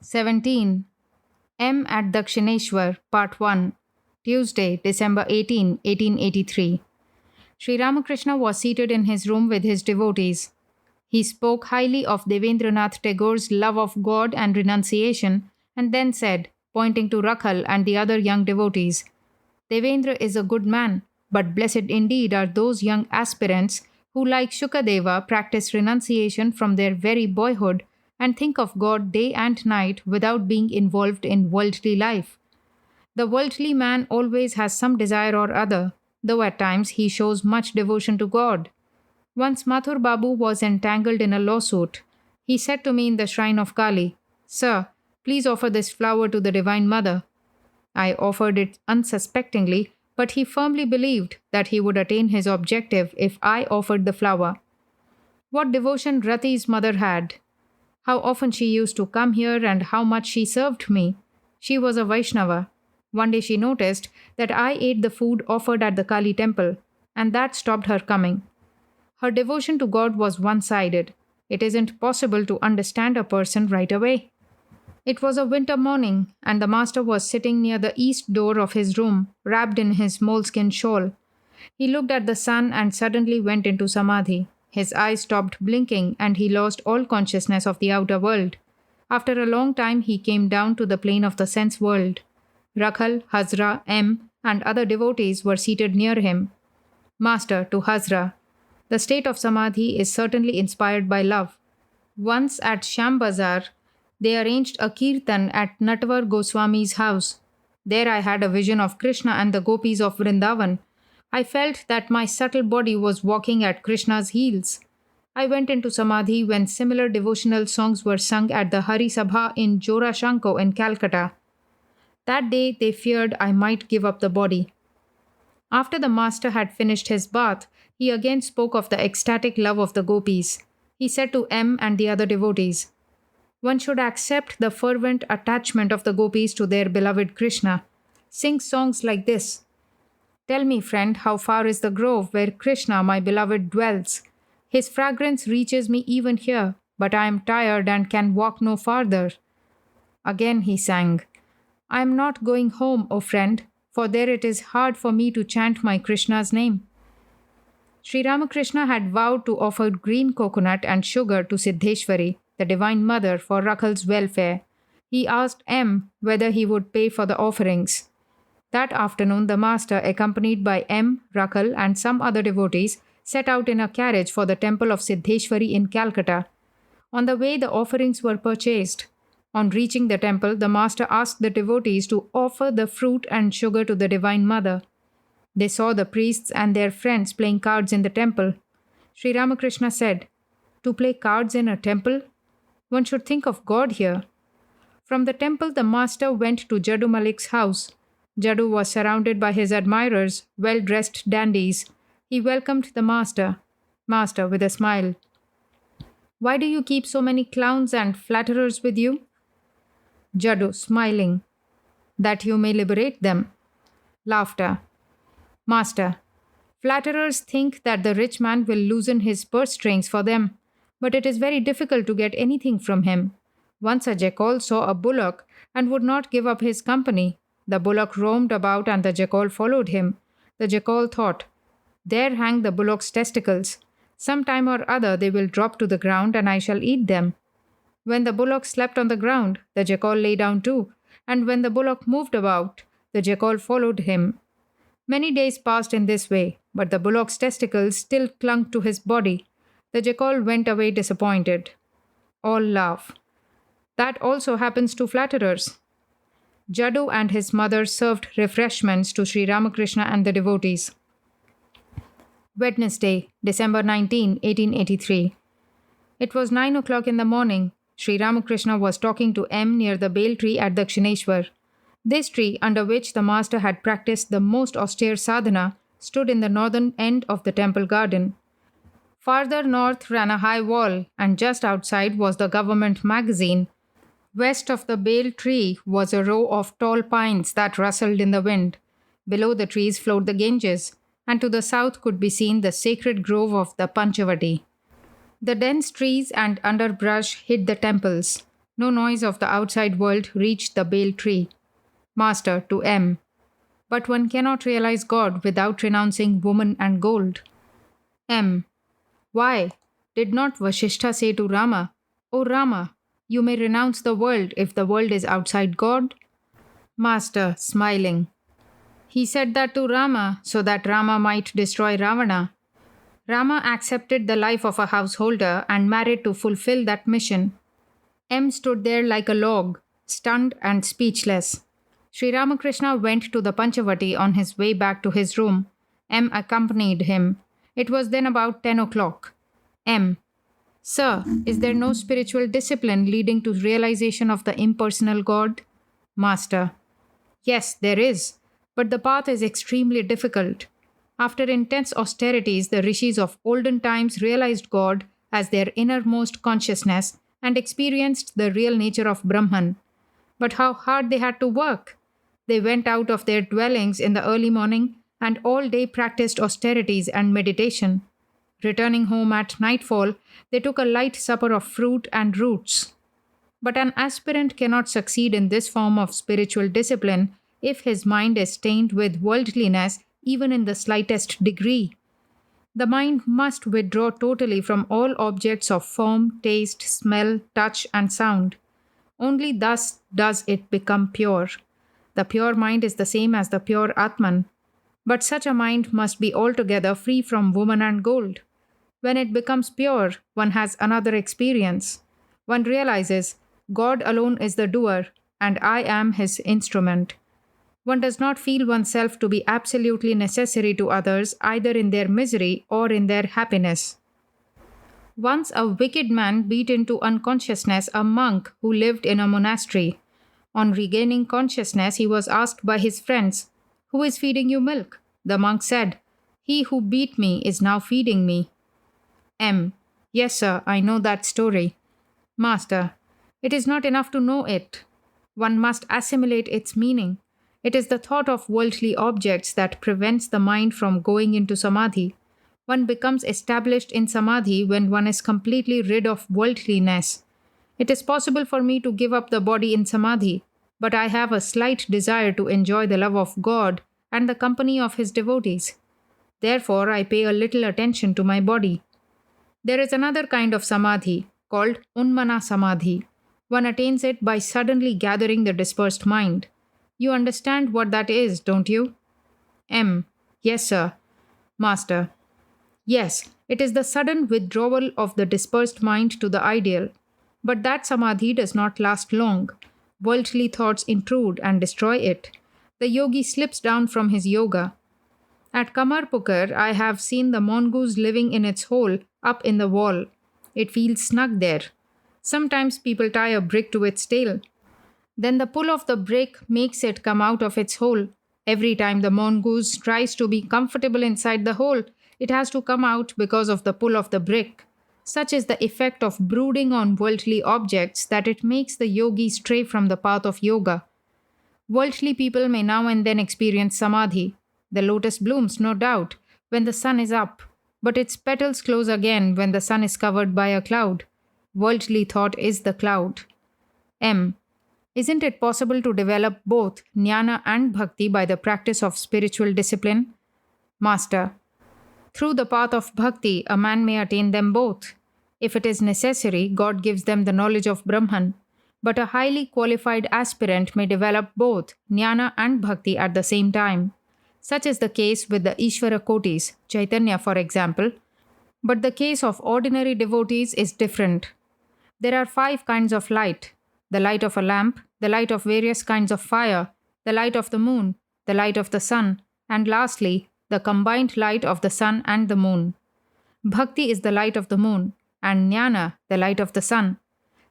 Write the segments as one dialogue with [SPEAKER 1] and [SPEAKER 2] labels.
[SPEAKER 1] 17. M at Dakshineshwar, Part 1. Tuesday, December 18, 1883. Sri Ramakrishna was seated in his room with his devotees. He spoke highly of Devendranath Tagore's love of God and renunciation, and then said, pointing to Rakhal and the other young devotees, Devendra is a good man, but blessed indeed are those young aspirants who, like Shukadeva, practice renunciation from their very boyhood and think of God day and night without being involved in worldly life. The worldly man always has some desire or other, though at times he shows much devotion to God. Once Mathur Babu was entangled in a lawsuit. He said to me in the shrine of Kali, Sir, please offer this flower to the Divine Mother. I offered it unsuspectingly, but he firmly believed that he would attain his objective if I offered the flower. What devotion Rati's mother had! How often she used to come here and how much she served me. She was a Vaishnava. One day she noticed that I ate the food offered at the Kali temple, and that stopped her coming. Her devotion to God was one-sided. It isn't possible to understand a person right away. It was a winter morning, and the master was sitting near the east door of his room, wrapped in his moleskin shawl. He looked at the sun and suddenly went into samadhi. His eyes stopped blinking, and he lost all consciousness of the outer world. After a long time, he came down to the plane of the sense world. Rakhal, Hazra, M, and other devotees were seated near him. Master to Hazra. The state of samadhi is certainly inspired by love. Once at Shambazar, they arranged a kirtan at Natwar Goswami's house. There I had a vision of Krishna and the gopis of Vrindavan. I felt that my subtle body was walking at Krishna's heels. I went into samadhi when similar devotional songs were sung at the Hari Sabha in Jorashanko in Calcutta. That day they feared I might give up the body. After the master had finished his bath, he again spoke of the ecstatic love of the gopis. He said to M and the other devotees, One should accept the fervent attachment of the gopis to their beloved Krishna. Sing songs like this. Tell me, friend, how far is the grove where Krishna, my beloved, dwells? His fragrance reaches me even here, but I am tired and can walk no farther. Again he sang, I am not going home, O friend, for there it is hard for me to chant my Krishna's name. Sri Ramakrishna had vowed to offer green coconut and sugar to Siddheshwari, the Divine Mother, for Rakhal's welfare. He asked M whether he would pay for the offerings. That afternoon, the master, accompanied by M, Rakhal, and some other devotees, set out in a carriage for the temple of Siddheshwari in Calcutta. On the way, the offerings were purchased. On reaching the temple, the master asked the devotees to offer the fruit and sugar to the Divine Mother. They saw the priests and their friends playing cards in the temple. Sri Ramakrishna said, To play cards in a temple? One should think of God here. From the temple, the master went to Jadu Malik's house. Jadu was surrounded by his admirers, well-dressed dandies. He welcomed the master. Master, with a smile. Why do you keep so many clowns and flatterers with you? Jadu, smiling. That you may liberate them. Laughter. Master, flatterers think that the rich man will loosen his purse strings for them, but it is very difficult to get anything from him. Once a jackal saw a bullock and would not give up his company. The bullock roamed about and the jackal followed him. The jackal thought, There hang the bullock's testicles. Some time or other they will drop to the ground and I shall eat them. When the bullock slept on the ground, the jackal lay down too, and when the bullock moved about, the jackal followed him. Many days passed in this way, but the bullock's testicles still clung to his body. The jackal went away disappointed. All laugh. That also happens to flatterers. Jadu and his mother served refreshments to Sri Ramakrishna and the devotees. Wednesday, December 19, 1883. It was 9 o'clock in the morning. Sri Ramakrishna was talking to M near the bale tree at Dakshineshwar. This tree, under which the master had practiced the most austere sadhana, stood in the northern end of the temple garden. Farther north ran a high wall, and just outside was the government magazine. West of the bale tree was a row of tall pines that rustled in the wind. Below the trees flowed the Ganges, and to the south could be seen the sacred grove of the Panchavati. The dense trees and underbrush hid the temples. No noise of the outside world reached the bale tree. Master to M. But one cannot realize God without renouncing woman and gold. M. Why? Did not Vasishtha say to Rama, O Rama, you may renounce the world if the world is outside God? Master, smiling. He said that to Rama so that Rama might destroy Ravana. Rama accepted the life of a householder and married to fulfill that mission. M stood there like a log, stunned and speechless. Sri Ramakrishna went to the Panchavati on his way back to his room. M accompanied him. It was then about 10 o'clock. M. Sir, is there no spiritual discipline leading to realization of the impersonal God? Master. Yes, there is. But the path is extremely difficult. After intense austerities, the rishis of olden times realized God as their innermost consciousness and experienced the real nature of Brahman. But how hard they had to work! They went out of their dwellings in the early morning and all day practiced austerities and meditation. Returning home at nightfall, they took a light supper of fruit and roots. But an aspirant cannot succeed in this form of spiritual discipline if his mind is stained with worldliness even in the slightest degree. The mind must withdraw totally from all objects of form, taste, smell, touch, and sound. Only thus does it become pure. The pure mind is the same as the pure Atman. But such a mind must be altogether free from woman and gold. When it becomes pure, one has another experience. One realizes God alone is the doer, and I am his instrument. One does not feel oneself to be absolutely necessary to others either in their misery or in their happiness. Once a wicked man beat into unconsciousness a monk who lived in a monastery. On regaining consciousness, he was asked by his friends, Who is feeding you milk? The monk said, He who beat me is now feeding me. M. Yes, sir, I know that story. Master. It is not enough to know it. One must assimilate its meaning. It is the thought of worldly objects that prevents the mind from going into samadhi. One becomes established in samadhi when one is completely rid of worldliness. It is possible for me to give up the body in samadhi, but I have a slight desire to enjoy the love of God and the company of his devotees. Therefore, I pay a little attention to my body. There is another kind of samadhi called Unmana Samadhi. One attains it by suddenly gathering the dispersed mind. You understand what that is, don't you? M. Yes, sir. Master. Yes, it is the sudden withdrawal of the dispersed mind to the ideal. But that samadhi does not last long. Worldly thoughts intrude and destroy it. The yogi slips down from his yoga. At Kamarpukar, I have seen the mongoose living in its hole up in the wall. It feels snug there. Sometimes people tie a brick to its tail. Then the pull of the brick makes it come out of its hole. Every time the mongoose tries to be comfortable inside the hole, it has to come out because of the pull of the brick. Such is the effect of brooding on worldly objects that it makes the yogi stray from the path of yoga. Worldly people may now and then experience samadhi. The lotus blooms, no doubt, when the sun is up, but its petals close again when the sun is covered by a cloud. Worldly thought is the cloud. M. Isn't it possible to develop both jnana and bhakti by the practice of spiritual discipline? Master. Through the path of bhakti, a man may attain them both. If it is necessary, God gives them the knowledge of Brahman. But a highly qualified aspirant may develop both jnana and bhakti at the same time. Such is the case with the Ishvara Kotis, Chaitanya for example. But the case of ordinary devotees is different. There are 5 kinds of light: the light of a lamp, the light of various kinds of fire, the light of the moon, the light of the sun, and lastly, the combined light of the sun and the moon. Bhakti is the light of the moon, and jnana the light of the sun.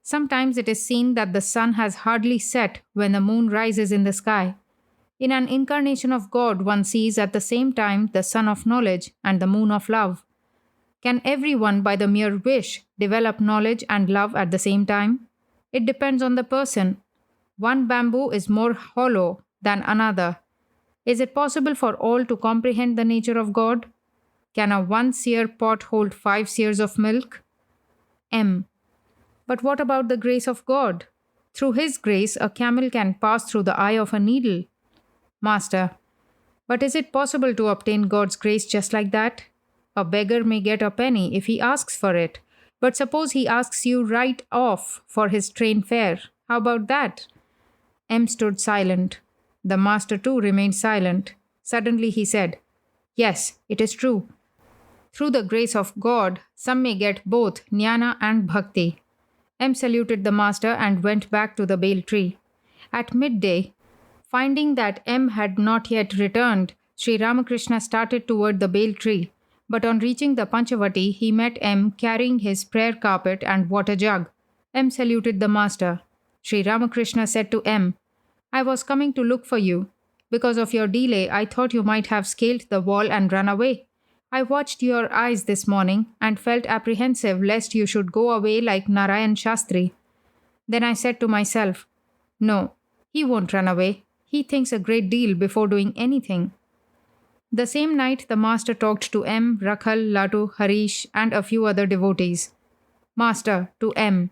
[SPEAKER 1] Sometimes it is seen that the sun has hardly set when the moon rises in the sky. In an incarnation of God, one sees at the same time the sun of knowledge and the moon of love. Can everyone, by the mere wish, develop knowledge and love at the same time? It depends on the person. One bamboo is more hollow than another. Is it possible for all to comprehend the nature of God? Can a 1-seer pot hold 5 seers of milk? M. But what about the grace of God? Through his grace, a camel can pass through the eye of a needle. Master, but is it possible to obtain God's grace just like that? A beggar may get a penny if he asks for it. But suppose he asks you right off for his train fare. How about that? M stood silent. The master too remained silent. Suddenly he said, Yes, it is true. Through the grace of God, some may get both jnana and bhakti. M saluted the master and went back to the bale tree. At midday, finding that M had not yet returned, Sri Ramakrishna started toward the bale tree. But on reaching the Panchavati, he met M carrying his prayer carpet and water jug. M saluted the master. Sri Ramakrishna said to M, I was coming to look for you. Because of your delay, I thought you might have scaled the wall and run away. I watched your eyes this morning and felt apprehensive lest you should go away like Narayan Shastri. Then I said to myself, No, he won't run away. He thinks a great deal before doing anything. The same night, the master talked to M, Rakhal, Latu, Harish, and a few other devotees. Master, to M.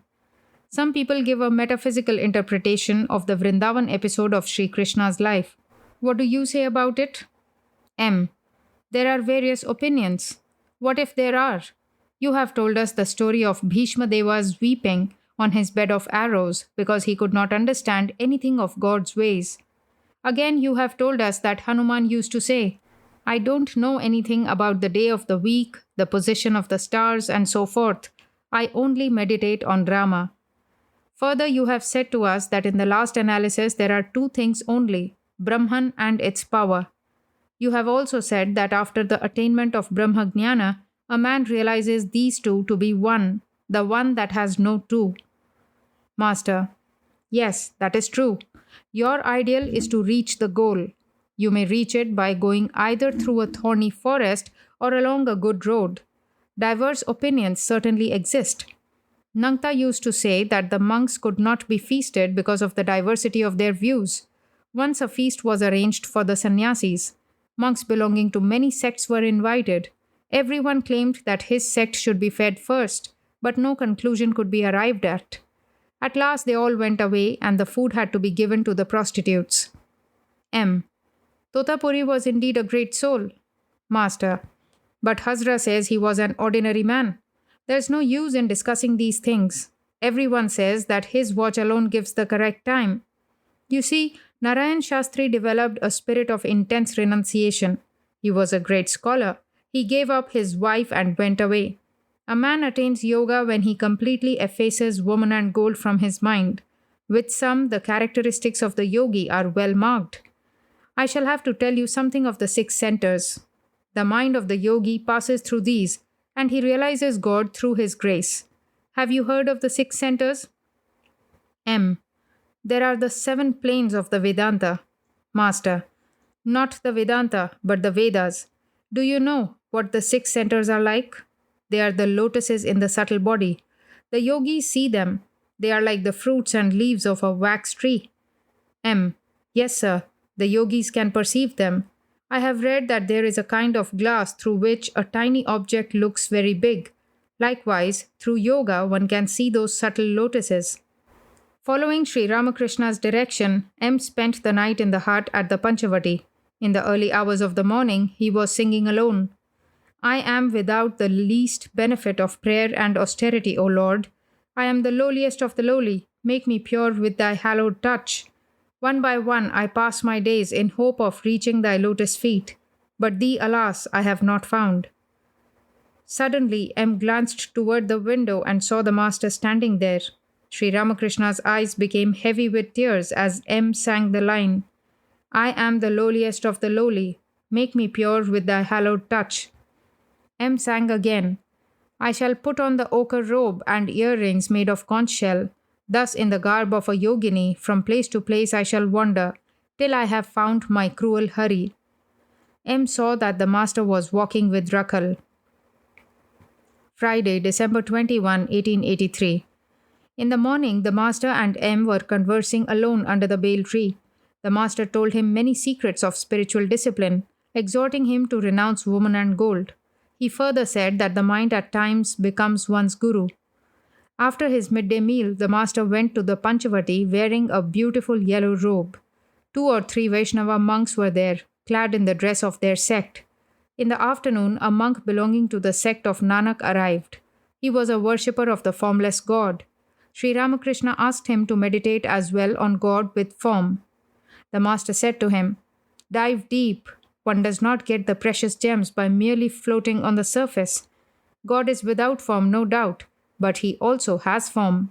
[SPEAKER 1] Some people give a metaphysical interpretation of the Vrindavan episode of Sri Krishna's life. What do you say about it? M. There are various opinions. What if there are? You have told us the story of Bhishma Deva's weeping on his bed of arrows because he could not understand anything of God's ways. Again, you have told us that Hanuman used to say, I don't know anything about the day of the week, the position of the stars, and so forth. I only meditate on Rama. Further, you have said to us that in the last analysis there are two things only, Brahman and its power. You have also said that after the attainment of Brahma Jnana, a man realizes these two to be one, the one that has no two. Master, yes, that is true. Your ideal is to reach the goal. You may reach it by going either through a thorny forest or along a good road. Diverse opinions certainly exist. Nangta used to say that the monks could not be feasted because of the diversity of their views. Once a feast was arranged for the sannyasis. Monks belonging to many sects were invited. Everyone claimed that his sect should be fed first, but no conclusion could be arrived at. At last they all went away and the food had to be given to the prostitutes. M. Totapuri was indeed a great soul. Master. But Hazra says he was an ordinary man. There's no use in discussing these things. Everyone says that his watch alone gives the correct time. You see, Narayan Shastri developed a spirit of intense renunciation. He was a great scholar. He gave up his wife and went away. A man attains yoga when he completely effaces woman and gold from his mind. With some, the characteristics of the yogi are well marked. I shall have to tell you something of the 6 centers. The mind of the yogi passes through these, and he realizes God through his grace. Have you heard of the 6 centers? M. There are the 7 planes of the Vedanta. Master. Not the Vedanta, but the Vedas. Do you know what the 6 centers are like? They are the lotuses in the subtle body. The yogis see them. They are like the fruits and leaves of a wax tree. M. Yes, sir. The yogis can perceive them. I have read that there is a kind of glass through which a tiny object looks very big. Likewise, through yoga, one can see those subtle lotuses. Following Sri Ramakrishna's direction, M spent the night in the hut at the Panchavati. In the early hours of the morning, he was singing alone. I am without the least benefit of prayer and austerity, O Lord. I am the lowliest of the lowly. Make me pure with thy hallowed touch. One by one I pass my days in hope of reaching thy lotus feet. But thee, alas, I have not found. Suddenly, M glanced toward the window and saw the master standing there. Sri Ramakrishna's eyes became heavy with tears as M sang the line, I am the lowliest of the lowly. Make me pure with thy hallowed touch. M sang again, I shall put on the ochre robe and earrings made of conch shell. Thus in the garb of a yogini, from place to place I shall wander, till I have found my cruel Hari. M saw that the master was walking with Rakhal. Friday, December 21, 1883. In the morning, the master and M were conversing alone under the bale tree. The master told him many secrets of spiritual discipline, exhorting him to renounce woman and gold. He further said that the mind at times becomes one's guru. After his midday meal, the master went to the Panchavati wearing a beautiful yellow robe. 2 or 3 Vaishnava monks were there, clad in the dress of their sect. In the afternoon, a monk belonging to the sect of Nanak arrived. He was a worshipper of the formless God. Sri Ramakrishna asked him to meditate as well on God with form. The master said to him, "Dive deep. One does not get the precious gems by merely floating on the surface. God is without form, no doubt, but he also has form.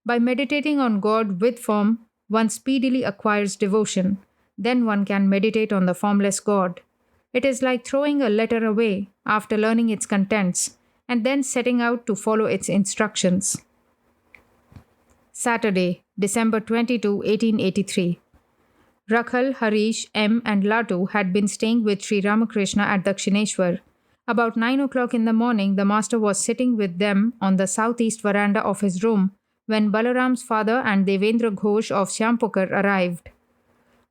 [SPEAKER 1] By meditating on God with form, one speedily acquires devotion. Then one can meditate on the formless God. It is like throwing a letter away after learning its contents and then setting out to follow its instructions." Saturday, December 22, 1883. Rakhal, Harish, M. and Latu had been staying with Sri Ramakrishna at Dakshineshwar. About 9 o'clock in the morning, the master was sitting with them on the southeast veranda of his room when Balaram's father and Devendra Ghosh of Syampukar arrived.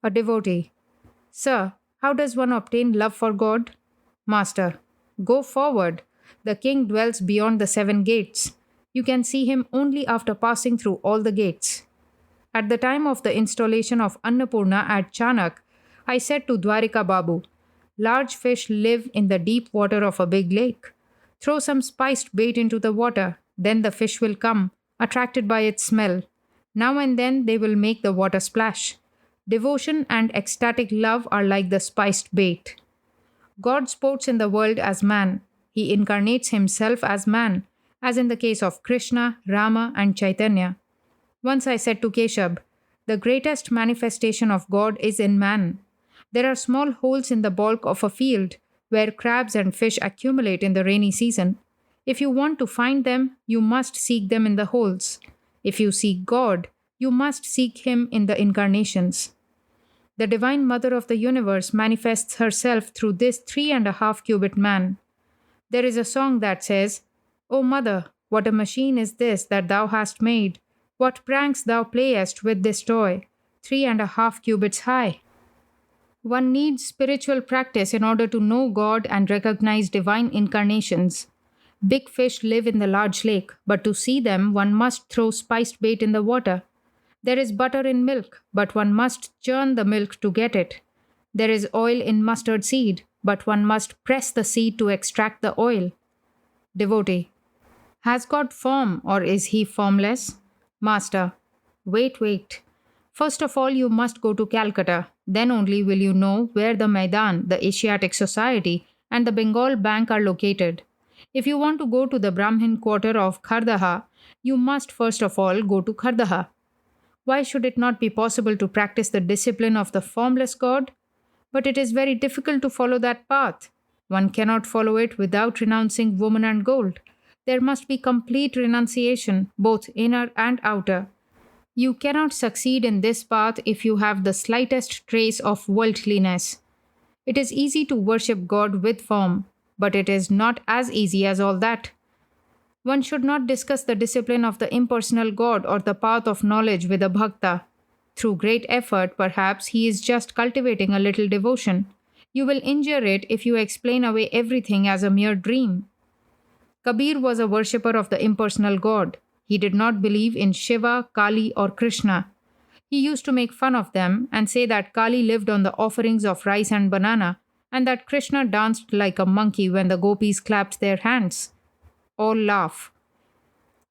[SPEAKER 1] A devotee. "Sir, how does one obtain love for God?" Master. "Go forward. The king dwells beyond the 7 gates. You can see him only after passing through all the gates." At the time of the installation of Annapurna at Chanak, I said to Dwarika Babu, "Large fish live in the deep water of a big lake. Throw some spiced bait into the water, then the fish will come, attracted by its smell. Now and then they will make the water splash. Devotion and ecstatic love are like the spiced bait. God sports in the world as man. He incarnates himself as man, as in the case of Krishna, Rama, and Chaitanya. Once I said to Keshab, the greatest manifestation of God is in man. There are small holes in the bulk of a field where crabs and fish accumulate in the rainy season. If you want to find them, you must seek them in the holes. If you seek God, you must seek him in the incarnations. The Divine Mother of the universe manifests herself through this 3.5-cubit man. There is a song that says, "O Mother, what a machine is this that thou hast made? What pranks thou playest with this toy, 3.5 cubits high." One needs spiritual practice in order to know God and recognize divine incarnations. Big fish live in the large lake, but to see them, one must throw spiced bait in the water. There is butter in milk, but one must churn the milk to get it. There is oil in mustard seed, but one must press the seed to extract the oil. Devotee. Has God form or is he formless? Master. Wait. First of all, you must go to Calcutta. Then only will you know where the Maidan, the Asiatic Society, and the Bengal Bank are located. If you want to go to the Brahmin quarter of Khardaha, you must first of all go to Khardaha. Why should it not be possible to practice the discipline of the formless God? But it is very difficult to follow that path. One cannot follow it without renouncing woman and gold. There must be complete renunciation, both inner and outer. You cannot succeed in this path if you have the slightest trace of worldliness. It is easy to worship God with form, but it is not as easy as all that. One should not discuss the discipline of the impersonal God or the path of knowledge with a bhakta. Through great effort, perhaps he is just cultivating a little devotion. You will injure it if you explain away everything as a mere dream. Kabir was a worshipper of the impersonal God. He did not believe in Shiva, Kali, or Krishna. He used to make fun of them and say that Kali lived on the offerings of rice and banana, and that Krishna danced like a monkey when the gopis clapped their hands. All laugh.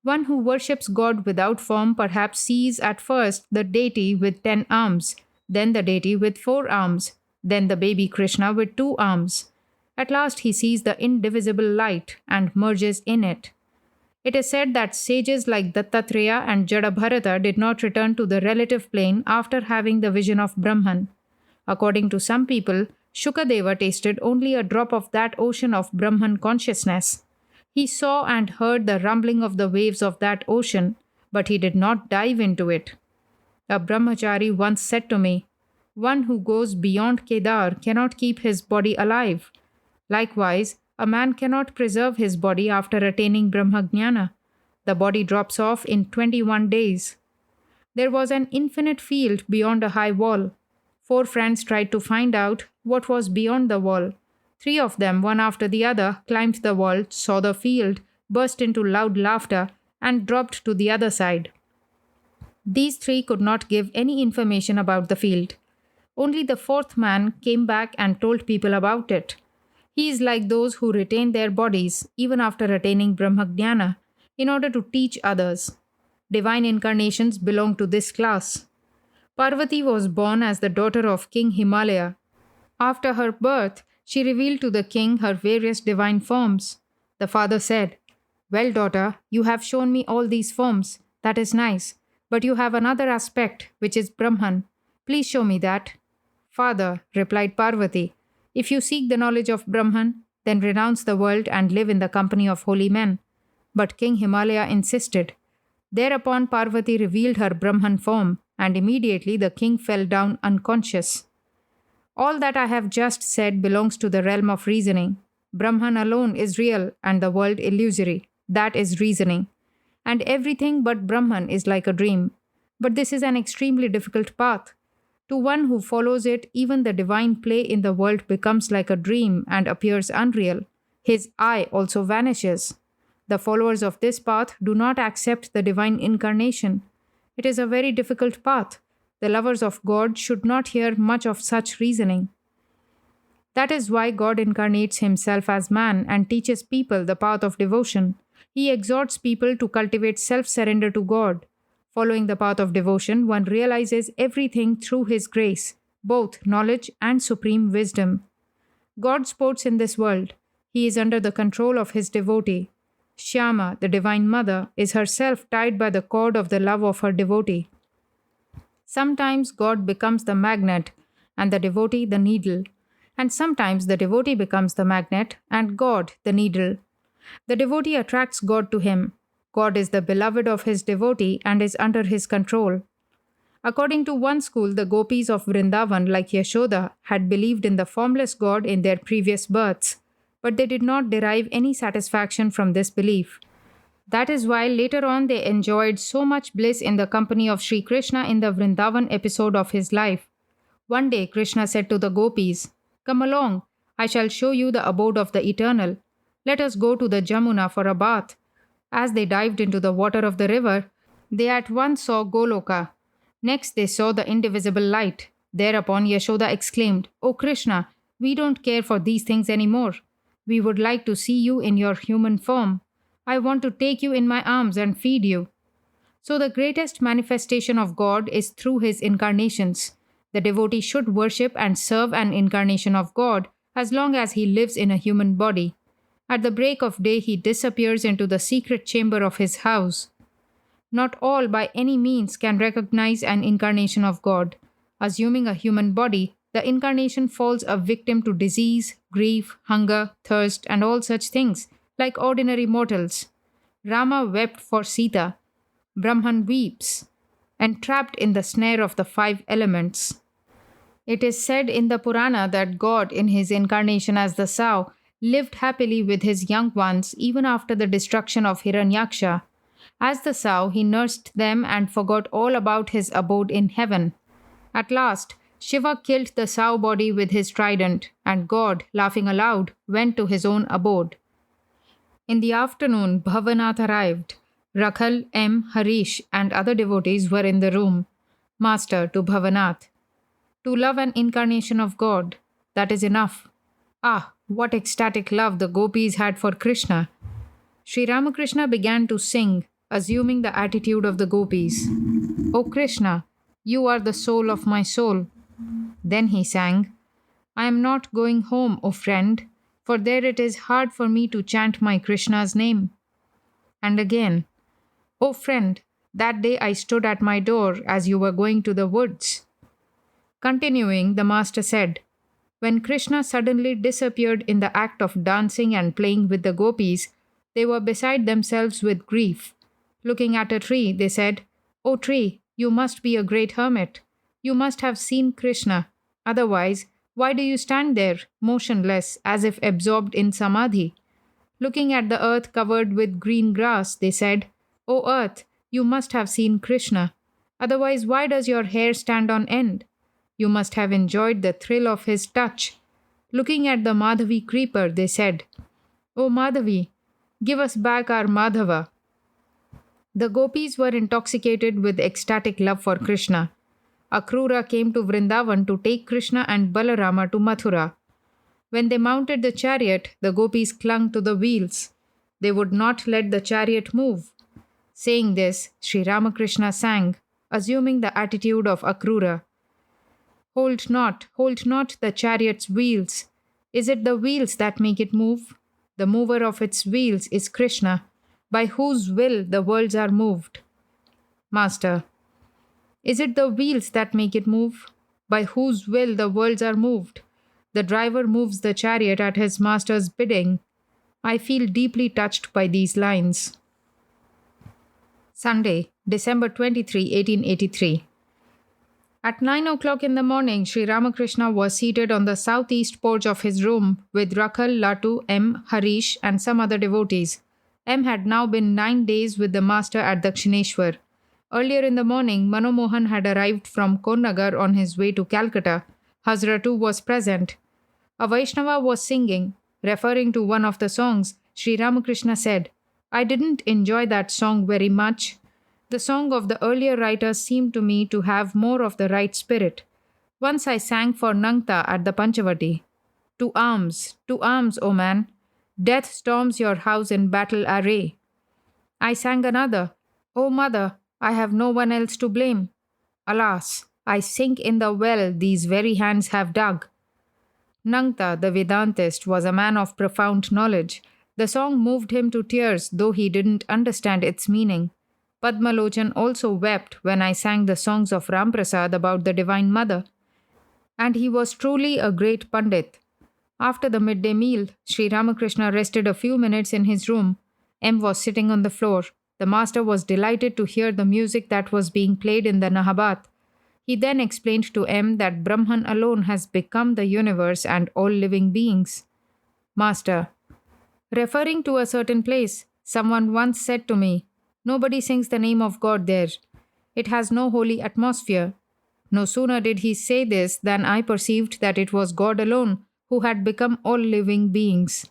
[SPEAKER 1] One who worships God without form perhaps sees at first the deity with 10 arms, then the deity with 4 arms, then the baby Krishna with 2 arms. At last he sees the indivisible light and merges in it. It is said that sages like Dattatreya and Jadabharata did not return to the relative plane after having the vision of Brahman. According to some people, Shukadeva tasted only a drop of that ocean of Brahman consciousness. He saw and heard the rumbling of the waves of that ocean, but he did not dive into it. A brahmachari once said to me, "One who goes beyond Kedar cannot keep his body alive. Likewise, a man cannot preserve his body after attaining Brahmajnana. The body drops off in 21 days. There was an infinite field beyond a high wall. 4 friends tried to find out what was beyond the wall. 3 of them, one after the other, climbed the wall, saw the field, burst into loud laughter, and dropped to the other side. These three could not give any information about the field. Only the fourth man came back and told people about it. He is like those who retain their bodies even after attaining Brahmagyana in order to teach others. Divine incarnations belong to this class. Parvati was born as the daughter of King Himalaya. After her birth, she revealed to the king her various divine forms. The father said, "Well, daughter, you have shown me all these forms. That is nice. But you have another aspect, which is Brahman. Please show me that." "Father," replied Parvati, "if you seek the knowledge of Brahman, then renounce the world and live in the company of holy men." But King Himalaya insisted. Thereupon Parvati revealed her Brahman form, and immediately the king fell down unconscious. All that I have just said belongs to the realm of reasoning. Brahman alone is real and the world illusory. That is reasoning. And everything but Brahman is like a dream. But this is an extremely difficult path. To one who follows it, even the divine play in the world becomes like a dream and appears unreal. His I also vanishes. The followers of this path do not accept the divine incarnation. It is a very difficult path. The lovers of God should not hear much of such reasoning. That is why God incarnates himself as man and teaches people the path of devotion. He exhorts people to cultivate self-surrender to God. Following the path of devotion, one realizes everything through his grace, both knowledge and supreme wisdom. God sports in this world. He is under the control of his devotee. Shyama, the Divine Mother, is herself tied by the cord of the love of her devotee. Sometimes God becomes the magnet and the devotee the needle, and sometimes the devotee becomes the magnet and God the needle. The devotee attracts God to him. God is the beloved of his devotee and is under his control. According to one school, the gopis of Vrindavan, like Yashoda, had believed in the formless God in their previous births, but they did not derive any satisfaction from this belief. That is why later on they enjoyed so much bliss in the company of Sri Krishna in the Vrindavan episode of his life. One day Krishna said to the gopis, "Come along, I shall show you the abode of the eternal. Let us go to the Jamuna for a bath." As they dived into the water of the river, they at once saw Goloka. Next they saw the indivisible light. Thereupon Yashoda exclaimed, "O Krishna, we don't care for these things anymore. We would like to see you in your human form. I want to take you in my arms and feed you." So the greatest manifestation of God is through his incarnations. The devotee should worship and serve an incarnation of God as long as he lives in a human body. At the break of day, he disappears into the secret chamber of his house. Not all by any means can recognize an incarnation of God. Assuming a human body, the incarnation falls a victim to disease, grief, hunger, thirst, and all such things, like ordinary mortals. Rama wept for Sita. Brahman weeps, entrapped in the snare of the 5 elements. It is said in the Purana that God, in his incarnation as the sow, lived happily with his young ones even after the destruction of Hiranyaksha. As the sow, he nursed them and forgot all about his abode in heaven. At last, Shiva killed the sow body with his trident, and God, laughing aloud, went to his own abode. In the afternoon, Bhavanath arrived. Rakhal, M, Harish, and other devotees were in the room. "Master," to Bhavanath, "to love an incarnation of God, that is enough." Ah, what ecstatic love the gopis had for Krishna! Sri Ramakrishna began to sing, assuming the attitude of the gopis. "O Krishna, you are the soul of my soul." Then he sang, "I am not going home, O friend, for there it is hard for me to chant my Krishna's name." And again, "O friend, that day I stood at my door as you were going to the woods." Continuing, the master said, when Krishna suddenly disappeared in the act of dancing and playing with the gopis, they were beside themselves with grief. Looking at a tree, they said, "O tree, you must be a great hermit. You must have seen Krishna. Otherwise, why do you stand there, motionless, as if absorbed in samadhi?" Looking at the earth covered with green grass, they said, "O earth, you must have seen Krishna. Otherwise, why does your hair stand on end? You must have enjoyed the thrill of his touch." Looking at the Madhavi creeper, they said, "O Madhavi, give us back our Madhava." The gopis were intoxicated with ecstatic love for Krishna. Akrura came to Vrindavan to take Krishna and Balarama to Mathura. When they mounted the chariot, the gopis clung to the wheels. They would not let the chariot move. Saying this, Sri Ramakrishna sang, assuming the attitude of Akrura. Hold not the chariot's wheels. Is it the wheels that make it move? The mover of its wheels is Krishna, by whose will the worlds are moved. Master. Is it the wheels that make it move? By whose will the worlds are moved? The driver moves the chariot at his master's bidding. I feel deeply touched by these lines. Sunday, December 23, 1883. At 9 o'clock in the morning, Sri Ramakrishna was seated on the southeast porch of his room with Rakhal, Latu, M, Harish, and some other devotees. M had now been 9 days with the master at Dakshineshwar. Earlier in the morning, Manomohan had arrived from Konnagar on his way to Calcutta. Hazra too was present. A Vaishnava was singing. Referring to one of the songs, Sri Ramakrishna said, I didn't enjoy that song very much. The song of the earlier writers seemed to me to have more of the right spirit. Once I sang for Nangta at the Panchavati. To arms, O man! Death storms your house in battle array. I sang another, O mother, I have no one else to blame. Alas, I sink in the well these very hands have dug. Nangta, the Vedantist, was a man of profound knowledge. The song moved him to tears, though he didn't understand its meaning. Padmalochan also wept when I sang the songs of Ramprasad about the Divine Mother. And he was truly a great Pandit. After the midday meal, Sri Ramakrishna rested a few minutes in his room. M was sitting on the floor. The master was delighted to hear the music that was being played in the Nahabat. He then explained to M that Brahman alone has become the universe and all living beings. Master. Referring to a certain place, someone once said to me, nobody sings the name of God there. It has no holy atmosphere. No sooner did he say this than I perceived that it was God alone who had become all living beings.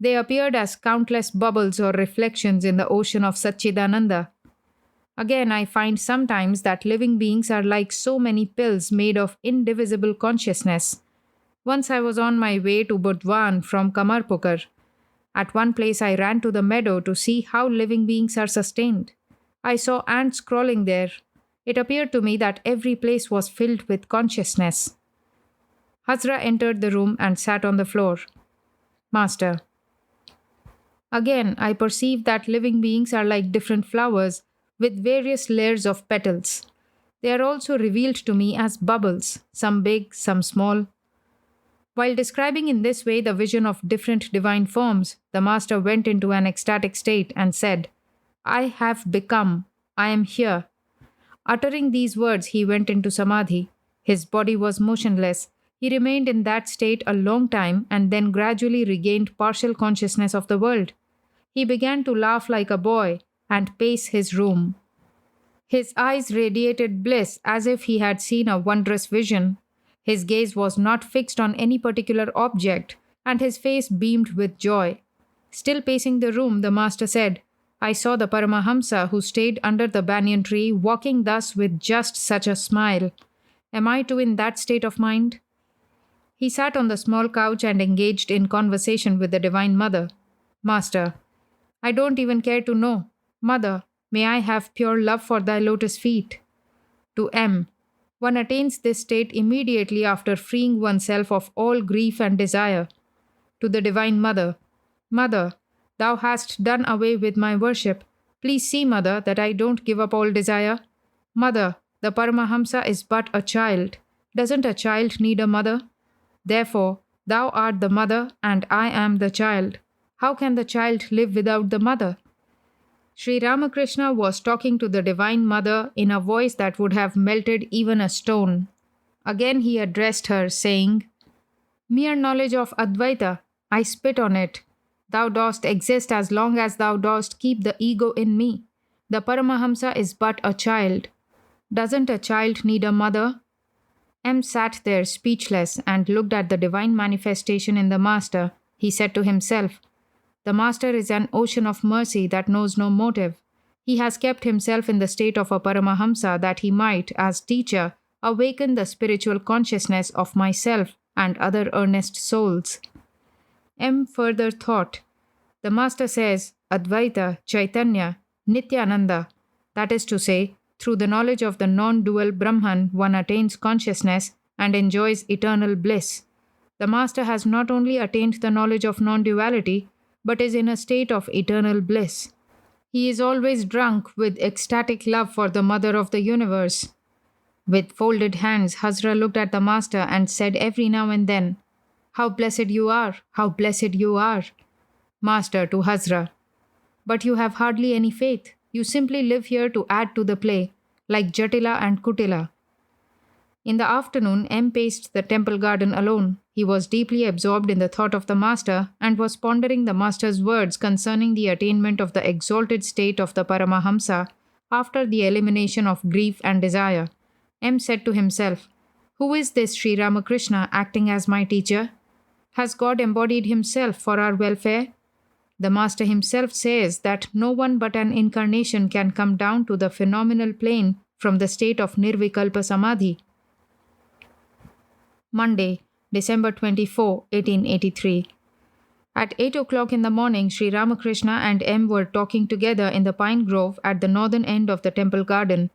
[SPEAKER 1] They appeared as countless bubbles or reflections in the ocean of Satchidananda. Again, I find sometimes that living beings are like so many pills made of indivisible consciousness. Once I was on my way to Burdwan from Kamarpukar. At one place I ran to the meadow to see how living beings are sustained. I saw ants crawling there. It appeared to me that every place was filled with consciousness. Hazra entered the room and sat on the floor. Master. Again, I perceive that living beings are like different flowers with various layers of petals. They are also revealed to me as bubbles, some big, some small. While describing in this way the vision of different divine forms, the master went into an ecstatic state and said, I have become, I am here. Uttering these words, he went into samadhi. His body was motionless. He remained in that state a long time and then gradually regained partial consciousness of the world. He began to laugh like a boy and pace his room. His eyes radiated bliss as if he had seen a wondrous vision. His gaze was not fixed on any particular object, and his face beamed with joy. Still pacing the room, the master said, I saw the Paramahamsa who stayed under the banyan tree walking thus with just such a smile. Am I too in that state of mind? He sat on the small couch and engaged in conversation with the Divine Mother. Master. I don't even care to know. Mother, may I have pure love for thy lotus feet? To M. One attains this state immediately after freeing oneself of all grief and desire. To the Divine Mother. Mother, thou hast done away with my worship. Please see, Mother, that I don't give up all desire. Mother, the Paramahamsa is but a child. Doesn't a child need a mother? Therefore, thou art the mother and I am the child. How can the child live without the mother? Sri Ramakrishna was talking to the Divine Mother in a voice that would have melted even a stone. Again he addressed her, saying, Mere knowledge of Advaita, I spit on it. Thou dost exist as long as thou dost keep the ego in me. The Paramahamsa is but a child. Doesn't a child need a mother? M sat there speechless and looked at the divine manifestation in the Master. He said to himself, The Master is an ocean of mercy that knows no motive. He has kept himself in the state of a Paramahamsa that he might, as teacher, awaken the spiritual consciousness of myself and other earnest souls. M. further thought, the Master says, Advaita, Chaitanya, Nityananda, that is to say, through the knowledge of the non-dual Brahman one attains consciousness and enjoys eternal bliss. The Master has not only attained the knowledge of non-duality, but is in a state of eternal bliss. He is always drunk with ecstatic love for the Mother of the Universe. With folded hands, Hazra looked at the Master and said every now and then, How blessed you are! How blessed you are! Master to Hazra, but you have hardly any faith. You simply live here to add to the play, like Jatila and Kutila. In the afternoon, M paced the temple garden alone. He was deeply absorbed in the thought of the Master and was pondering the Master's words concerning the attainment of the exalted state of the Paramahamsa after the elimination of grief and desire. M said to himself, Who is this Sri Ramakrishna acting as my teacher? Has God embodied himself for our welfare? The Master himself says that no one but an incarnation can come down to the phenomenal plane from the state of Nirvikalpa Samadhi. Monday, December 24, 1883. At 8 o'clock in the morning, Sri Ramakrishna and M were talking together in the pine grove at the northern end of the temple garden.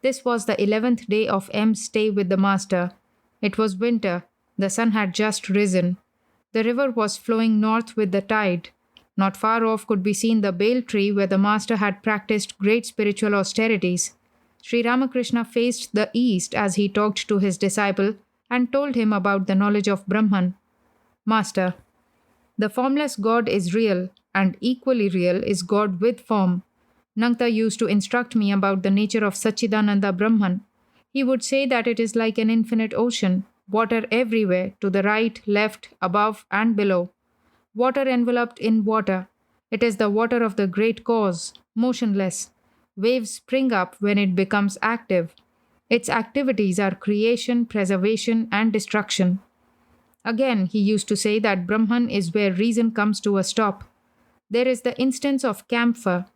[SPEAKER 1] This was the 11th day of M's stay with the Master. It was winter. The sun had just risen. The river was flowing north with the tide. Not far off could be seen the bale tree where the Master had practiced great spiritual austerities. Sri Ramakrishna faced the east as he talked to his disciple and told him about the knowledge of Brahman. Master, the formless God is real, and equally real is God with form. Nangta used to instruct me about the nature of Satchidananda Brahman. He would say that it is like an infinite ocean, water everywhere, to the right, left, above, and below. Water enveloped in water. It is the water of the great cause, motionless. Waves spring up when it becomes active. Its activities are creation, preservation, and destruction. Again, he used to say that Brahman is where reason comes to a stop. There is the instance of camphor.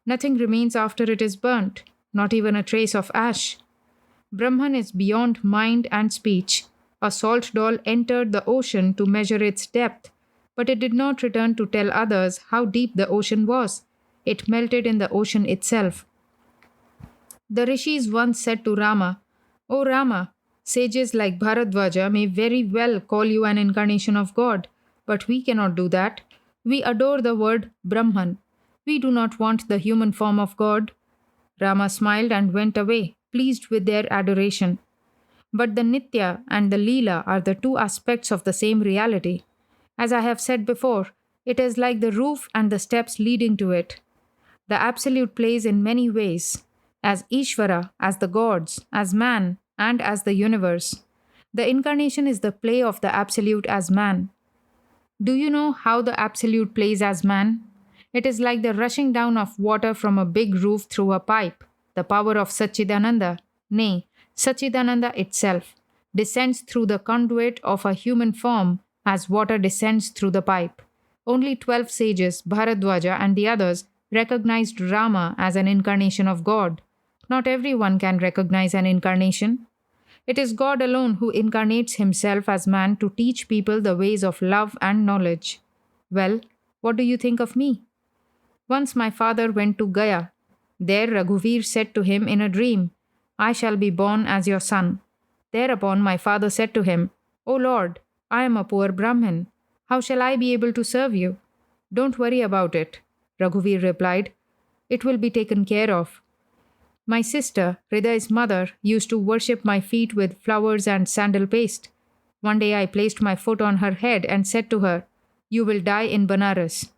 [SPEAKER 1] Nothing remains after it is burnt, not even a trace of ash. Brahman is beyond mind and speech. A salt doll entered the ocean to measure its depth, but it did not return to tell others how deep the ocean was. It melted in the ocean itself. The rishis once said to Rama, O Rama, sages like Bharadwaja may very well call you an incarnation of God, but we cannot do that. We adore the word Brahman. We do not want the human form of God. Rama smiled and went away, pleased with their adoration. But the Nitya and the Leela are the two aspects of the same reality. As I have said before, it is like the roof and the steps leading to it. The Absolute plays in many ways, as Ishvara, as the gods, as man, and as the universe. The incarnation is the play of the Absolute as man. Do you know how the Absolute plays as man? It is like the rushing down of water from a big roof through a pipe. The power of Satchidananda, nay, Satchidananda itself, descends through the conduit of a human form as water descends through the pipe. Only 12 sages, Bharadwaja and the others, recognized Rama as an incarnation of God. Not everyone can recognize an incarnation. It is God alone who incarnates himself as man to teach people the ways of love and knowledge. Well, what do you think of me? Once my father went to Gaya. There Raghuvir said to him in a dream, I shall be born as your son. Thereupon my father said to him, O Lord, I am a poor Brahmin. How shall I be able to serve you? Don't worry about it, Raghuvir replied. It will be taken care of. My sister, Hriday's mother, used to worship my feet with flowers and sandal paste. One day I placed my foot on her head and said to her, You will die in Banaras.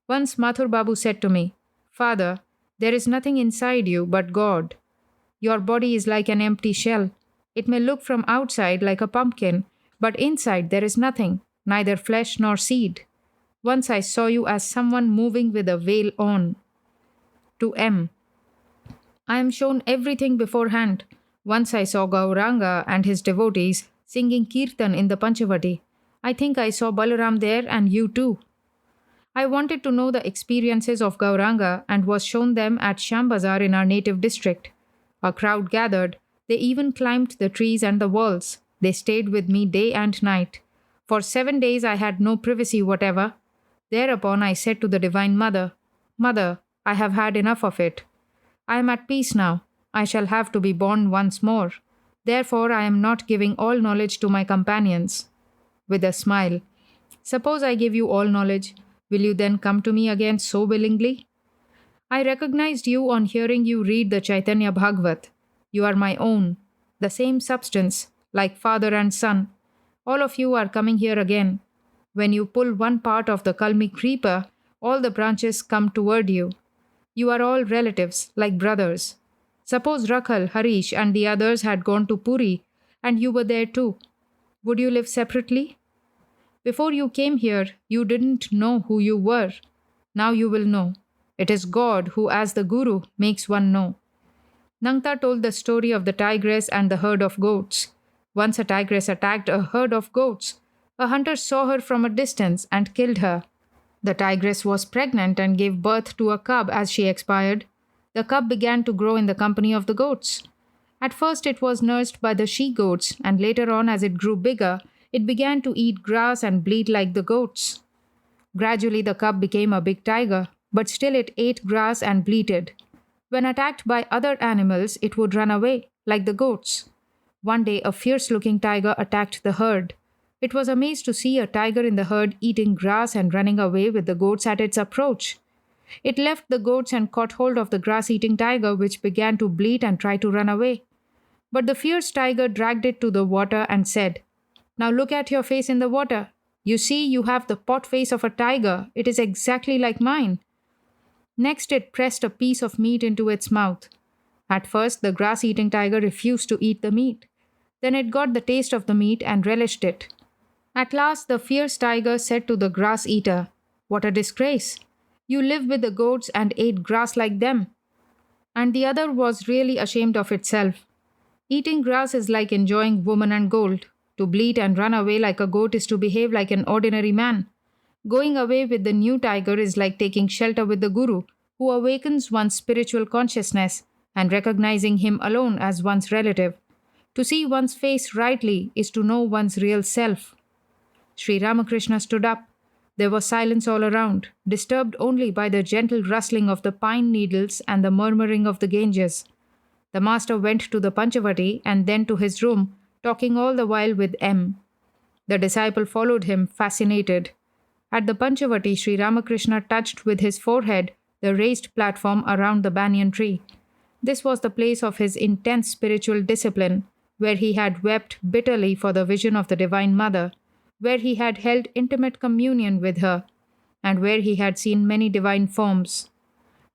[SPEAKER 1] Once Mathur Babu said to me, Father, there is nothing inside you but God. Your body is like an empty shell. It may look from outside like a pumpkin, but inside there is nothing, neither flesh nor seed. Once I saw you as someone moving with a veil on. To M. I am shown everything beforehand. Once I saw Gauranga and his devotees singing kirtan in the Panchavati. I think I saw Balaram there and you too. I wanted to know the experiences of Gauranga and was shown them at Shambazar in our native district. A crowd gathered. They even climbed the trees and the walls. They stayed with me day and night. For 7 days I had no privacy whatever. Thereupon I said to the Divine Mother, Mother, I have had enough of it. I am at peace now. I shall have to be born once more. Therefore I am not giving all knowledge to my companions. With a smile, suppose I give you all knowledge, will you then come to me again so willingly? I recognized you on hearing you read the Chaitanya Bhagavat. You are my own, the same substance, like father and son. All of you are coming here again. When you pull one part of the Kalmi creeper, all the branches come toward you. You are all relatives, like brothers. Suppose Rakhal, Harish, and the others had gone to Puri, and you were there too. Would you live separately? Before you came here, you didn't know who you were. Now you will know. It is God who, as the Guru, makes one know. Nangta told the story of the tigress and the herd of goats. Once a tigress attacked a herd of goats. A hunter saw her from a distance and killed her. The tigress was pregnant and gave birth to a cub as she expired. The cub began to grow in the company of the goats. At first it was nursed by the she-goats, and later on, as it grew bigger, it began to eat grass and bleat like the goats. Gradually the cub became a big tiger, but still it ate grass and bleated. When attacked by other animals, it would run away, like the goats. One day a fierce-looking tiger attacked the herd. It was amazed to see a tiger in the herd eating grass and running away with the goats at its approach. It left the goats and caught hold of the grass-eating tiger, which began to bleat and try to run away. But the fierce tiger dragged it to the water and said, Now look at your face in the water. You see, you have the pot face of a tiger. It is exactly like mine. Next, it pressed a piece of meat into its mouth. At first, the grass-eating tiger refused to eat the meat. Then it got the taste of the meat and relished it. At last, the fierce tiger said to the grass-eater, What a disgrace! You live with the goats and ate grass like them. And the other was really ashamed of itself. Eating grass is like enjoying woman and gold. To bleat and run away like a goat is to behave like an ordinary man. Going away with the new tiger is like taking shelter with the Guru, who awakens one's spiritual consciousness and recognizing him alone as one's relative. To see one's face rightly is to know one's real self. Sri Ramakrishna stood up. There was silence all around, disturbed only by the gentle rustling of the pine needles and the murmuring of the Ganges. The master went to the Panchavati and then to his room, talking all the while with M. The disciple followed him, fascinated. At the Panchavati, Sri Ramakrishna touched with his forehead the raised platform around the banyan tree. This was the place of his intense spiritual discipline, where he had wept bitterly for the vision of the Divine Mother, where he had held intimate communion with her, and where he had seen many divine forms.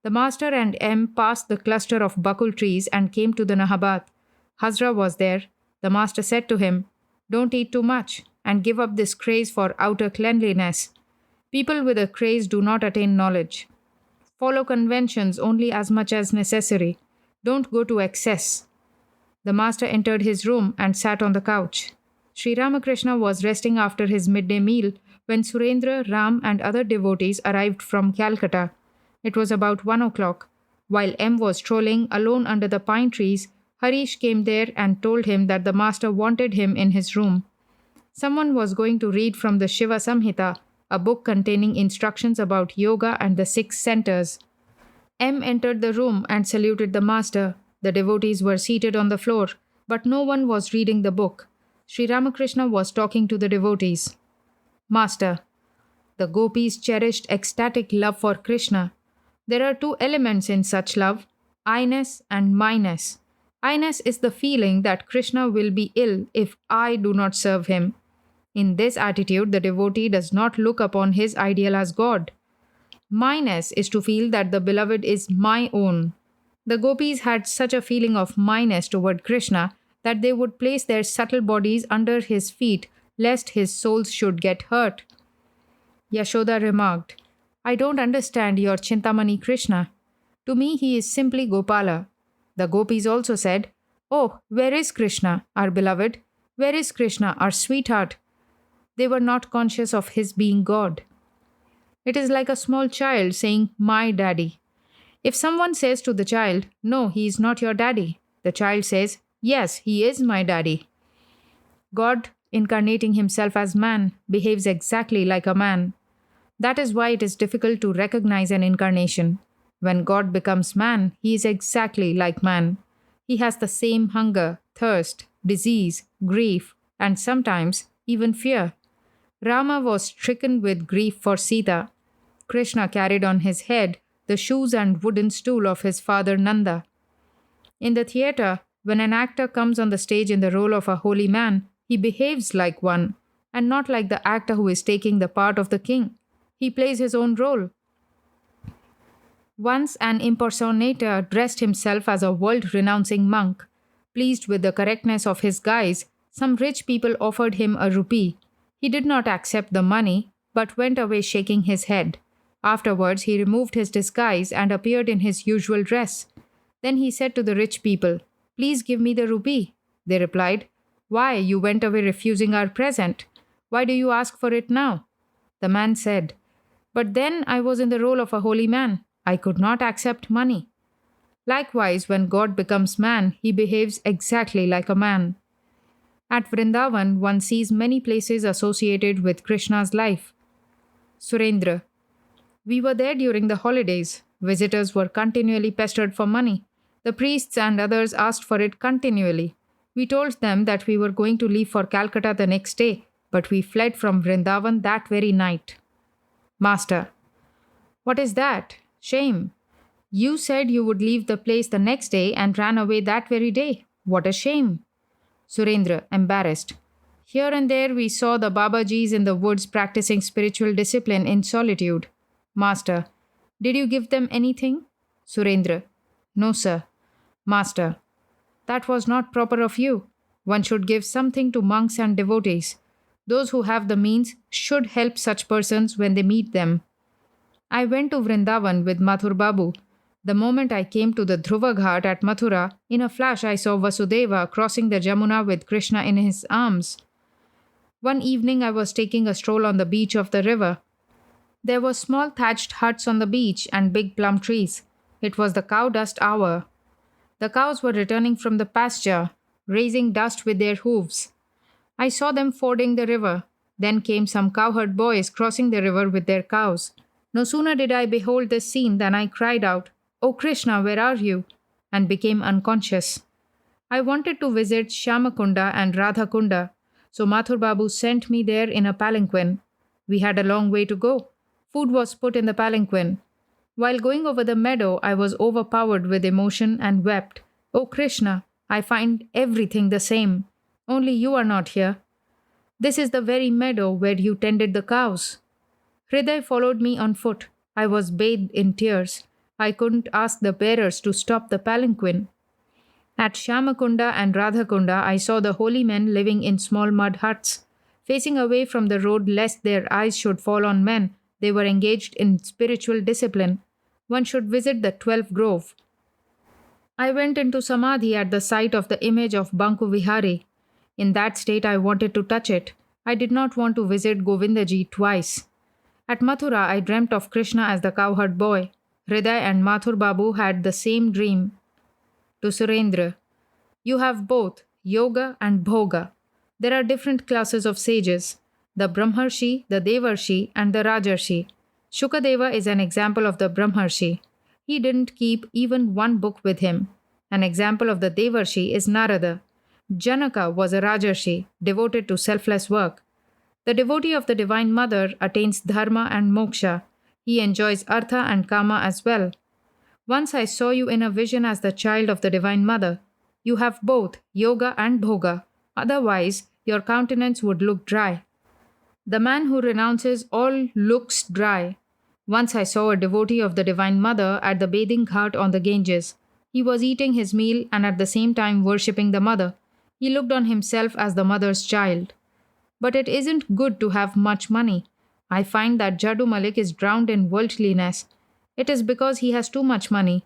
[SPEAKER 1] The master and M passed the cluster of bakul trees and came to the Nahabat. Hazra was there. The master said to him, Don't eat too much, and give up this craze for outer cleanliness. People with a craze do not attain knowledge. Follow conventions only as much as necessary. Don't go to excess. The master entered his room and sat on the couch. Sri Ramakrishna was resting after his midday meal when Surendra, Ram, and other devotees arrived from Calcutta. It was about 1 o'clock. While M was strolling alone under the pine trees, Harish came there and told him that the master wanted him in his room. Someone was going to read from the Shiva Samhita, a book containing instructions about yoga and the 6 centers. M entered the room and saluted the master. The devotees were seated on the floor, but no one was reading the book. Sri Ramakrishna was talking to the devotees. Master, the gopis cherished ecstatic love for Krishna. There are 2 elements in such love, I-ness and my-ness. I-ness is the feeling that Krishna will be ill if I do not serve him. In this attitude, the devotee does not look upon his ideal as God. My-ness is to feel that the beloved is my own. The gopis had such a feeling of my-ness toward Krishna that they would place their subtle bodies under his feet lest his souls should get hurt. Yashoda remarked, I don't understand your Chintamani Krishna. To me, he is simply Gopala. The gopis also said, Oh, where is Krishna, our beloved? Where is Krishna, our sweetheart? They were not conscious of his being God. It is like a small child saying, "My daddy." If someone says to the child, "No, he is not your daddy," the child says, "Yes, he is my daddy." God, incarnating himself as man, behaves exactly like a man. That is why it is difficult to recognize an incarnation. When God becomes man, he is exactly like man. He has the same hunger, thirst, disease, grief, and sometimes even fear. Rama was stricken with grief for Sita. Krishna carried on his head the shoes and wooden stool of his father Nanda. In the theatre, when an actor comes on the stage in the role of a holy man, he behaves like one, and not like the actor who is taking the part of the king. He plays his own role. Once an impersonator dressed himself as a world renouncing monk. Pleased with the correctness of his guise, some rich people offered him a rupee. He did not accept the money, but went away shaking his head. Afterwards, he removed his disguise and appeared in his usual dress. Then he said to the rich people, "Please give me the rupee." They replied, "Why, you went away refusing our present. Why do you ask for it now?" The man said, "But then I was in the role of a holy man. I could not accept money." Likewise, when God becomes man, he behaves exactly like a man. At Vrindavan, one sees many places associated with Krishna's life. Surendra: We were there during the holidays. Visitors were continually pestered for money. The priests and others asked for it continually. We told them that we were going to leave for Calcutta the next day, but we fled from Vrindavan that very night. Master: What is that? Shame. You said you would leave the place the next day and ran away that very day. What a shame. Surendra, embarrassed: Here and there we saw the Babajis in the woods practicing spiritual discipline in solitude. Master: Did you give them anything? Surendra: No, sir. Master: That was not proper of you. One should give something to monks and devotees. Those who have the means should help such persons when they meet them. I went to Vrindavan with Mathur Babu. The moment I came to the Dhruva Ghat at Mathura, in a flash I saw Vasudeva crossing the Jamuna with Krishna in his arms. One evening I was taking a stroll on the beach of the river. There were small thatched huts on the beach and big plum trees. It was the cow dust hour. The cows were returning from the pasture, raising dust with their hooves. I saw them fording the river. Then came some cowherd boys crossing the river with their cows. No sooner did I behold this scene than I cried out, "O Krishna, where are you?" and became unconscious. I wanted to visit Shyamakunda and Radhakunda, so Mathur Babu sent me there in a palanquin. We had a long way to go. Food was put in the palanquin. While going over the meadow, I was overpowered with emotion and wept. "O Krishna, I find everything the same. Only you are not here. This is the very meadow where you tended the cows." Hriday followed me on foot. I was bathed in tears. I couldn't ask the bearers to stop the palanquin. At Shyamakunda and Radhakunda, I saw the holy men living in small mud huts. Facing away from the road lest their eyes should fall on men, they were engaged in spiritual discipline. One should visit the 12th grove. I went into Samadhi at the sight of the image of Banku Vihari. In that state, I wanted to touch it. I did not want to visit Govindaji twice. At Mathura, I dreamt of Krishna as the cowherd boy. Hriday and Mathur Babu had the same dream. To Surendra: You have both yoga and bhoga. There are different classes of sages: the Brahmarshi, the Devarshi, and the Rajarshi. Shukadeva is an example of the Brahmarshi. He didn't keep even one book with him. An example of the Devarshi is Narada. Janaka was a Rajarshi, devoted to selfless work. The devotee of the Divine Mother attains dharma and moksha. He enjoys artha and kama as well. Once I saw you in a vision as the child of the Divine Mother. You have both yoga and bhoga. Otherwise, your countenance would look dry. The man who renounces all looks dry. Once I saw a devotee of the Divine Mother at the bathing ghat on the Ganges. He was eating his meal and at the same time worshipping the mother. He looked on himself as the mother's child. But it isn't good to have much money. I find that Jadu Malik is drowned in worldliness. It is because he has too much money.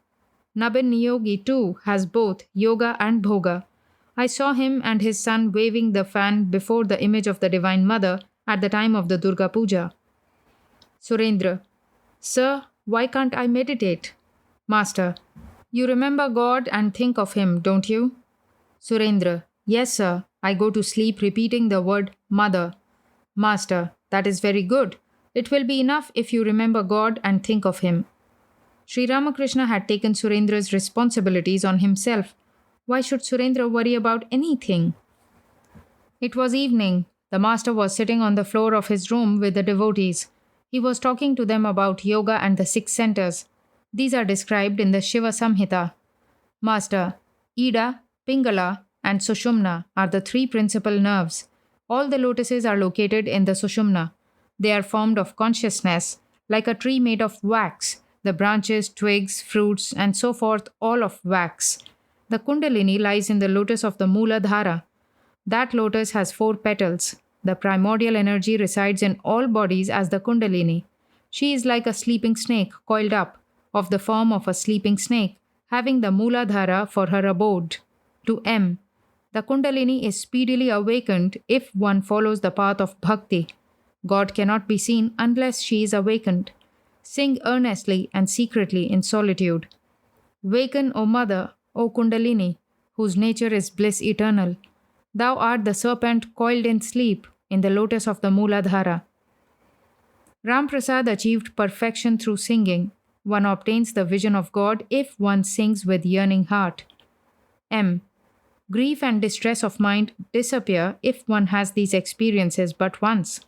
[SPEAKER 1] Nabin Niyogi too has both yoga and bhoga. I saw him and his son waving the fan before the image of the Divine Mother at the time of the Durga Puja. Surendra: Sir, why can't I meditate? Master, you remember God and think of Him, don't you? Surendra, yes, sir. I go to sleep repeating the word Mother. Master, that is very good. It will be enough if you remember God and think of Him. Sri Ramakrishna had taken Surendra's responsibilities on himself. Why should Surendra worry about anything? It was evening. The master was sitting on the floor of his room with the devotees. He was talking to them about yoga and the six centers. These are described in the Shiva Samhita. Master, Ida, Pingala, and Sushumna are the three principal nerves. All the lotuses are located in the Sushumna. They are formed of consciousness, like a tree made of wax, the branches, twigs, fruits, and so forth, all of wax. The Kundalini lies in the lotus of the Mooladhara. That lotus has four petals. The primordial energy resides in all bodies as the Kundalini. She is like a sleeping snake coiled up, of the form of a sleeping snake, having the Mooladhara for her abode. To M. The Kundalini is speedily awakened if one follows the path of bhakti. God cannot be seen unless she is awakened. Sing earnestly and secretly in solitude. Waken, O Mother, O Kundalini, whose nature is bliss eternal. Thou art the serpent coiled in sleep in the lotus of the Mooladhara. Ram Prasad achieved perfection through singing. One obtains the vision of God if one sings with yearning heart. M. Grief and distress of mind disappear if one has these experiences but once.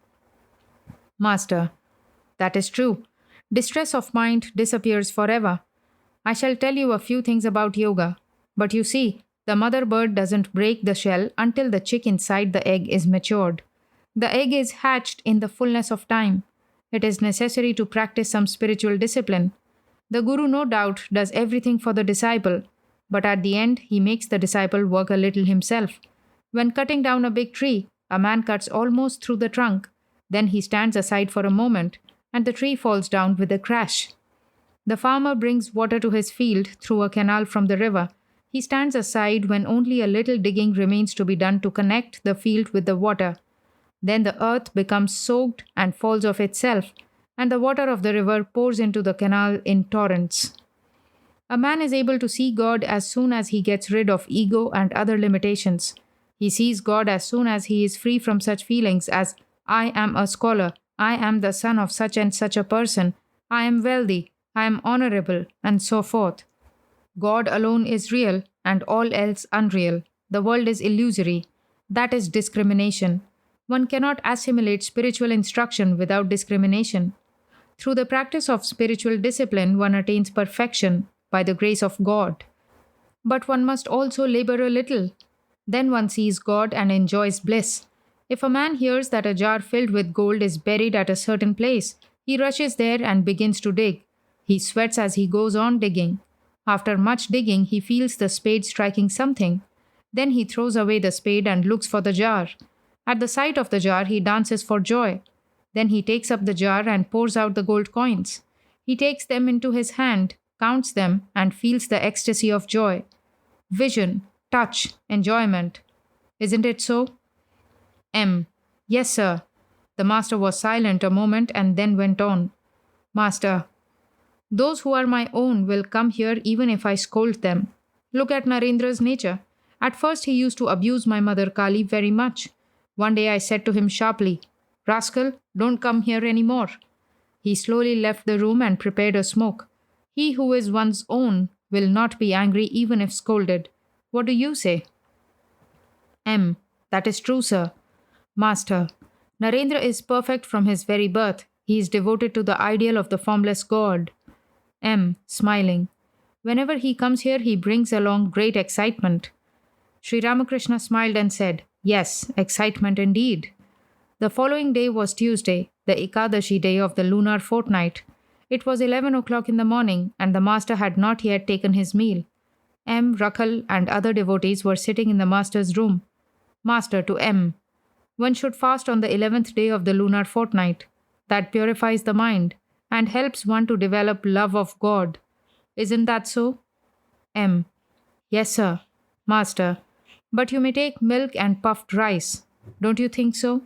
[SPEAKER 1] Master, that is true. Distress of mind disappears forever. I shall tell you a few things about yoga. But you see, the mother bird doesn't break the shell until the chick inside the egg is matured. The egg is hatched in the fullness of time. It is necessary to practice some spiritual discipline. The guru, no doubt, does everything for the disciple, but at the end, he makes the disciple work a little himself. When cutting down a big tree, a man cuts almost through the trunk. Then he stands aside for a moment, and the tree falls down with a crash. The farmer brings water to his field through a canal from the river. He stands aside when only a little digging remains to be done to connect the field with the water. Then the earth becomes soaked and falls of itself, and the water of the river pours into the canal in torrents. A man is able to see God as soon as he gets rid of ego and other limitations. He sees God as soon as he is free from such feelings as, I am a scholar, I am the son of such and such a person, I am wealthy, I am honorable, and so forth. God alone is real and all else unreal. The world is illusory. That is discrimination. One cannot assimilate spiritual instruction without discrimination. Through the practice of spiritual discipline, one attains perfection by the grace of God. But one must also labor a little. Then one sees God and enjoys bliss. If a man hears that a jar filled with gold is buried at a certain place, he rushes there and begins to dig. He sweats as he goes on digging. After much digging, he feels the spade striking something. Then he throws away the spade and looks for the jar. At the sight of the jar, he dances for joy. Then he takes up the jar and pours out the gold coins. He takes them into his hand, counts them, and feels the ecstasy of joy. Vision, touch, enjoyment. Isn't it so? M. Yes, sir. The master was silent a moment and then went on. Master, those who are my own will come here even if I scold them. Look at Narendra's nature. At first he used to abuse my mother Kali very much. One day I said to him sharply, Rascal, don't come here any more. He slowly left the room and prepared a smoke. He who is one's own will not be angry even if scolded. What do you say? M. That is true, sir. Master, Narendra is perfect from his very birth. He is devoted to the ideal of the formless God. M. Smiling. Whenever he comes here, he brings along great excitement. Sri Ramakrishna smiled and said, Yes, excitement indeed. The following day was Tuesday, the Ekadashi day of the lunar fortnight. It was 11 o'clock in the morning, and the master had not yet taken his meal. M. Rakhal and other devotees were sitting in the master's room. Master to M. One should fast on the 11th day of the lunar fortnight. That purifies the mind and helps one to develop love of God. Isn't that so? M. Yes, sir. Master. But you may take milk and puffed rice. Don't you think so?